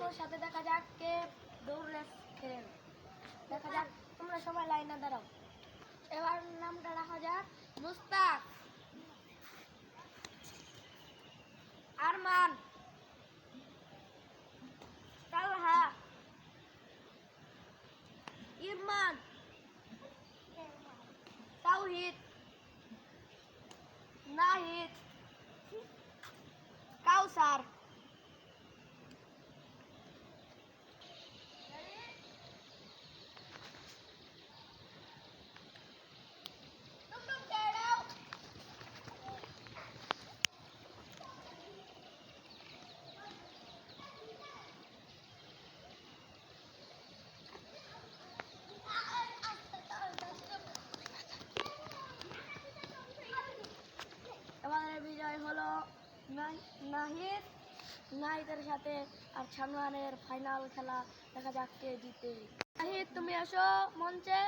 শানুর সাথে দেখা যাক কে দৌড় রেস খেলে। দেখা যাক, তোমরা সবাই লাইনে দাঁড়াও। এবার নামটা রাখা যাক মুস্তাক, আরমান, তালহা, ইরমান, তাওহিদ, নাহিদ, কাউসার। এবারে বিজয় হলো নাহিদ। নাহিদের সাথে আর সানোয়ারের ফাইনাল খেলা, দেখা যাক কে জিতে। নাহিদ তুমি আসো মঞ্চে,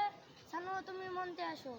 সানু তুমি মঞ্চে আসো।